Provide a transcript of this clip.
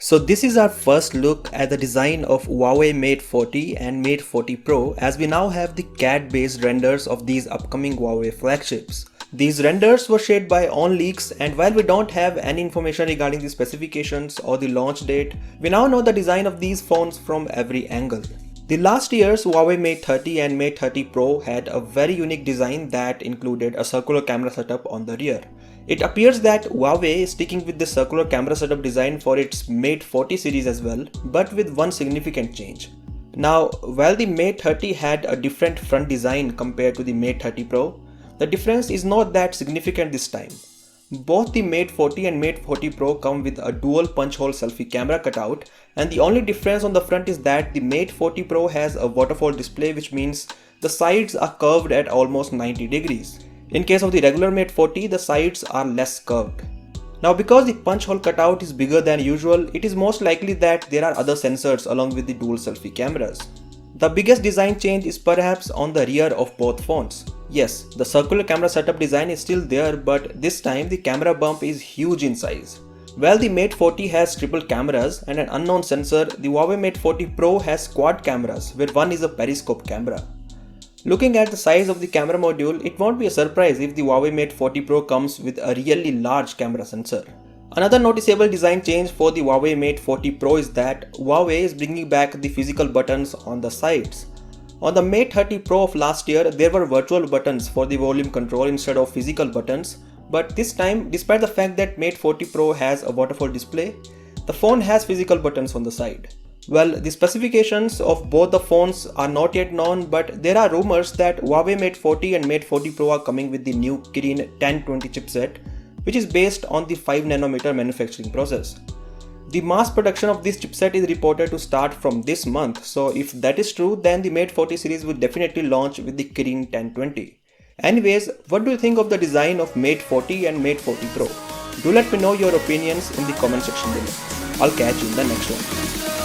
So this is our first look at the design of Huawei Mate 40 and Mate 40 Pro, as we now have the CAD-based renders of these upcoming Huawei flagships. These renders were shared by OnLeaks, and while we don't have any information regarding the specifications or the launch date, we now know the design of these phones from every angle. The last year's Huawei Mate 30 and Mate 30 Pro had a very unique design that included a circular camera setup on the rear. It appears that Huawei is sticking with the circular camera setup design for its Mate 40 series as well, but with one significant change. Now, while the Mate 30 had a different front design compared to the Mate 30 Pro, the difference is not that significant this time. Both the Mate 40 and Mate 40 Pro come with a dual punch hole selfie camera cutout, and the only difference on the front is that the Mate 40 Pro has a waterfall display, which means the sides are curved at almost 90 degrees. In case of the regular Mate 40, the sides are less curved. Now, because the punch hole cutout is bigger than usual, it is most likely that there are other sensors along with the dual selfie cameras. The biggest design change is perhaps on the rear of both phones. Yes, the circular camera setup design is still there, but this time the camera bump is huge in size. While the Mate 40 has triple cameras and an unknown sensor, the Huawei Mate 40 Pro has quad cameras, where one is a periscope camera. Looking at the size of the camera module, it won't be a surprise if the Huawei Mate 40 Pro comes with a really large camera sensor. Another noticeable design change for the Huawei Mate 40 Pro is that Huawei is bringing back the physical buttons on the sides. On the Mate 30 Pro of last year, there were virtual buttons for the volume control instead of physical buttons, but this time, despite the fact that Mate 40 Pro has a waterfall display, the phone has physical buttons on the side. Well, the specifications of both the phones are not yet known, but there are rumors that Huawei Mate 40 and Mate 40 Pro are coming with the new Kirin 1020 chipset, which is based on the 5nm manufacturing process. The mass production of this chipset is reported to start from this month, so if that is true, then the Mate 40 series will definitely launch with the Kirin 1020. Anyways, what do you think of the design of Mate 40 and Mate 40 Pro? Do let me know your opinions in the comment section below. I'll catch you in the next one.